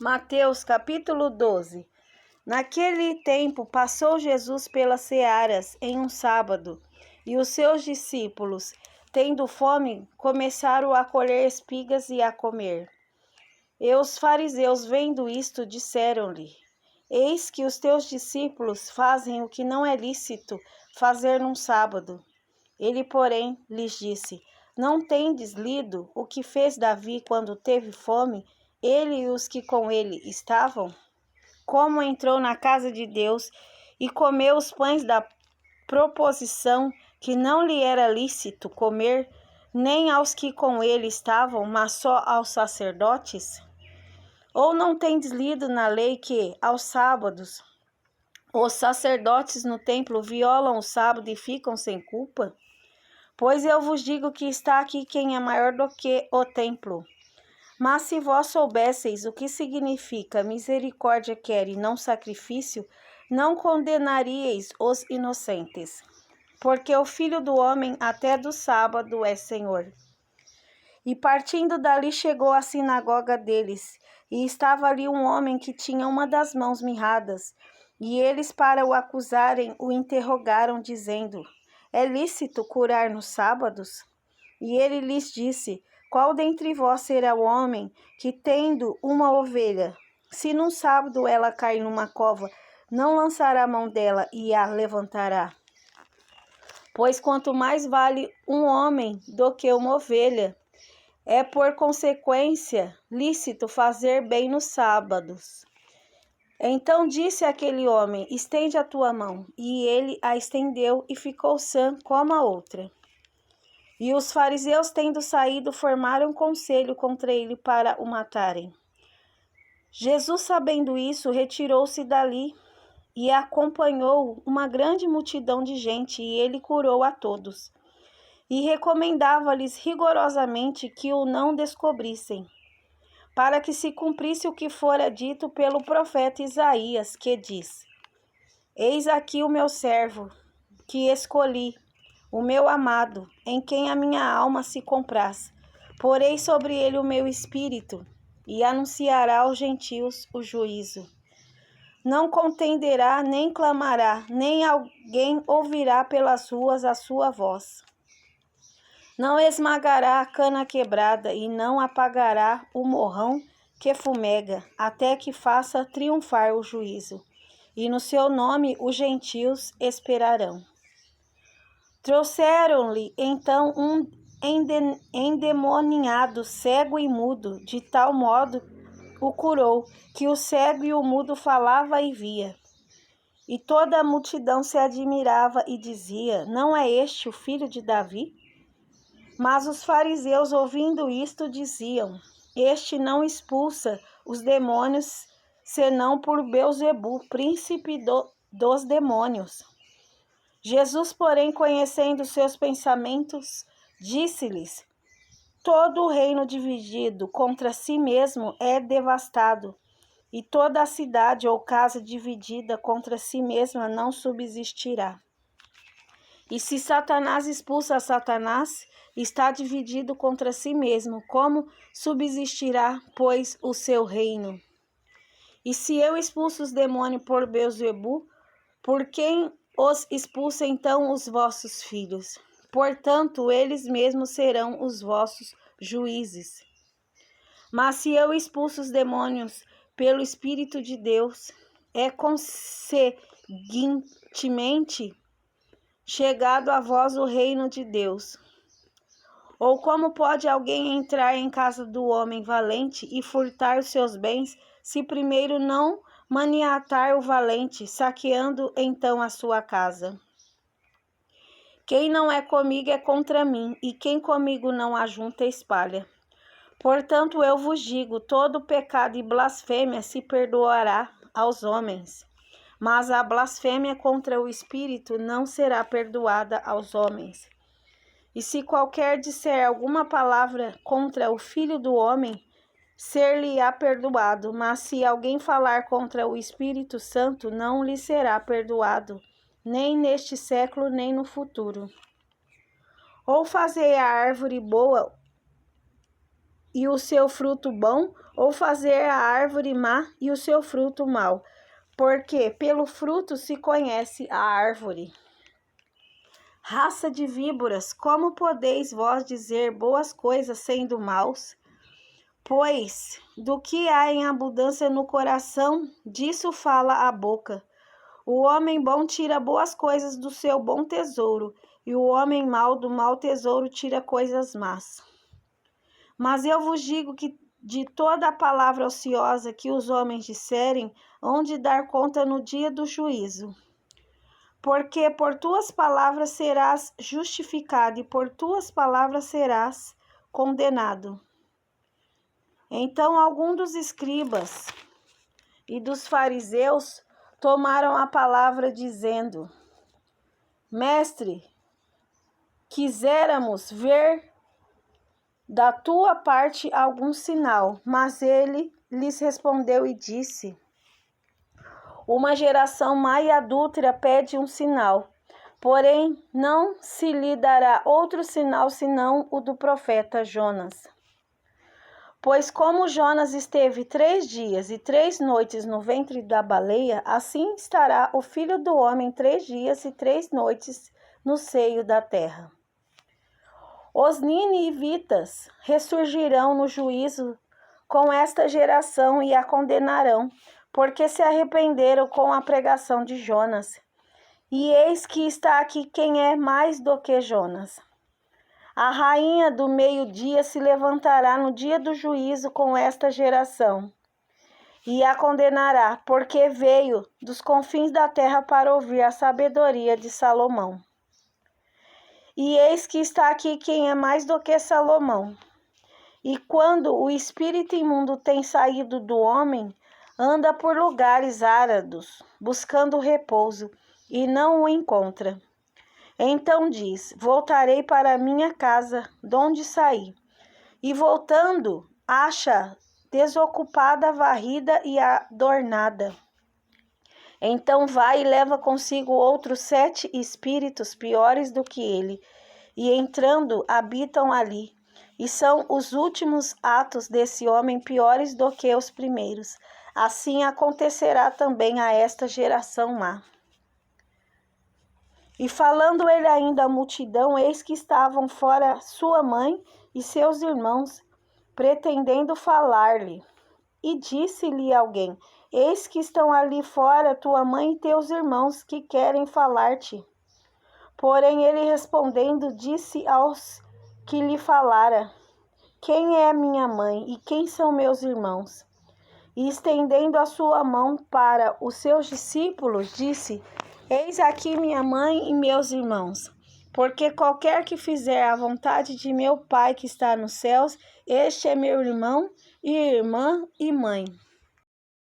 Mateus capítulo 12. Naquele tempo passou Jesus pelas searas em um sábado, e os seus discípulos, tendo fome, começaram a colher espigas e a comer. E os fariseus, vendo isto, disseram-lhe: Eis que os teus discípulos fazem o que não é lícito fazer num sábado. Ele, porém, lhes disse: Não tendes lido o que fez Davi quando teve fome, ele e os que com ele estavam? Como entrou na casa de Deus e comeu os pães da proposição, que não lhe era lícito comer, nem aos que com ele estavam, mas só aos sacerdotes? Ou não tendes lido na lei que, aos sábados, os sacerdotes no templo violam o sábado e ficam sem culpa? Pois eu vos digo que está aqui quem é maior do que o templo. Mas se vós soubesseis o que significa misericórdia quer e não sacrifício, não condenaríeis os inocentes. Porque o Filho do Homem até do sábado é Senhor. E partindo dali chegou à sinagoga deles, e estava ali um homem que tinha uma das mãos mirradas. E eles, para o acusarem, o interrogaram, dizendo: É lícito curar nos sábados? E ele lhes disse: Qual dentre vós será o homem que, tendo uma ovelha, se num sábado ela cair numa cova, não lançará a mão dela e a levantará? Pois quanto mais vale um homem do que uma ovelha, é por consequência lícito fazer bem nos sábados. Então disse aquele homem: Estende a tua mão. E ele a estendeu e ficou sã como a outra. E os fariseus, tendo saído, formaram conselho contra ele para o matarem. Jesus, sabendo isso, retirou-se dali e acompanhou uma grande multidão de gente, e ele curou a todos. E recomendava-lhes rigorosamente que o não descobrissem, para que se cumprisse o que fora dito pelo profeta Isaías, que diz: Eis aqui o meu servo, que escolhi, o meu amado, em quem a minha alma se compraz. Porei sobre ele o meu espírito, e anunciará aos gentios o juízo. Não contenderá, nem clamará, nem alguém ouvirá pelas ruas a sua voz. Não esmagará a cana quebrada, e não apagará o morrão que fumega, até que faça triunfar o juízo. E no seu nome os gentios esperarão. Trouxeram-lhe então um endemoniado, cego e mudo, de tal modo o curou, que o cego e o mudo falava e via. E toda a multidão se admirava e dizia: Não é este o filho de Davi? Mas os fariseus, ouvindo isto, diziam: Este não expulsa os demônios, senão por Beelzebu, príncipe dos demônios. Jesus, porém, conhecendo seus pensamentos, disse-lhes: Todo o reino dividido contra si mesmo é devastado, e toda a cidade ou casa dividida contra si mesma não subsistirá. E se Satanás expulsa a Satanás, está dividido contra si mesmo. Como subsistirá, pois, o seu reino? E se eu expulso os demônios por Beelzebu, por quem os expulsa então os vossos filhos? Portanto, eles mesmos serão os vossos juízes. Mas se eu expulso os demônios pelo Espírito de Deus, é conseguintemente chegado a vós o reino de Deus. Ou como pode alguém entrar em casa do homem valente e furtar os seus bens, se primeiro não maniatar o valente, saqueando então a sua casa? Quem não é comigo é contra mim, e quem comigo não ajunta espalha. Portanto, eu vos digo, todo pecado e blasfêmia se perdoará aos homens, mas a blasfêmia contra o Espírito não será perdoada aos homens. E se qualquer disser alguma palavra contra o Filho do Homem, ser-lhe-á perdoado, mas se alguém falar contra o Espírito Santo, não lhe será perdoado, nem neste século, nem no futuro. Ou fazei a árvore boa e o seu fruto bom, ou fazer a árvore má e o seu fruto mau? Porque pelo fruto se conhece a árvore. Raça de víboras, como podeis vós dizer boas coisas sendo maus? Pois do que há em abundância no coração, disso fala a boca. O homem bom tira boas coisas do seu bom tesouro, e o homem mau do mau tesouro tira coisas más. Mas eu vos digo que de toda a palavra ociosa que os homens disserem, hão de dar conta no dia do juízo. Porque por tuas palavras serás justificado, e por tuas palavras serás condenado. Então alguns dos escribas e dos fariseus tomaram a palavra, dizendo: Mestre, quiséramos ver da tua parte algum sinal. Mas ele lhes respondeu e disse: Uma geração má e adúltera pede um sinal, porém não se lhe dará outro sinal senão o do profeta Jonas. Pois como Jonas esteve 3 dias e 3 noites no ventre da baleia, assim estará o Filho do Homem 3 dias e 3 noites no seio da terra. Os ninivitas ressurgirão no juízo com esta geração e a condenarão, porque se arrependeram com a pregação de Jonas. E eis que está aqui quem é mais do que Jonas. A rainha do meio-dia se levantará no dia do juízo com esta geração e a condenará, porque veio dos confins da terra para ouvir a sabedoria de Salomão. E eis que está aqui quem é mais do que Salomão. E quando o espírito imundo tem saído do homem, anda por lugares áridos, buscando repouso, e não o encontra. Então diz: Voltarei para minha casa, donde saí. E voltando, acha desocupada, varrida e adornada. Então vai e leva consigo outros 7 espíritos piores do que ele, e entrando habitam ali. E são os últimos atos desse homem piores do que os primeiros. Assim acontecerá também a esta geração má. E falando ele ainda à multidão, eis que estavam fora sua mãe e seus irmãos, pretendendo falar-lhe. E disse-lhe alguém: Eis que estão ali fora tua mãe e teus irmãos, que querem falar-te. Porém ele respondendo, disse aos que lhe falara: Quem é minha mãe e quem são meus irmãos? E estendendo a sua mão para os seus discípulos, disse: Eis aqui minha mãe e meus irmãos. Porque qualquer que fizer a vontade de meu Pai que está nos céus, este é meu irmão e irmã e mãe.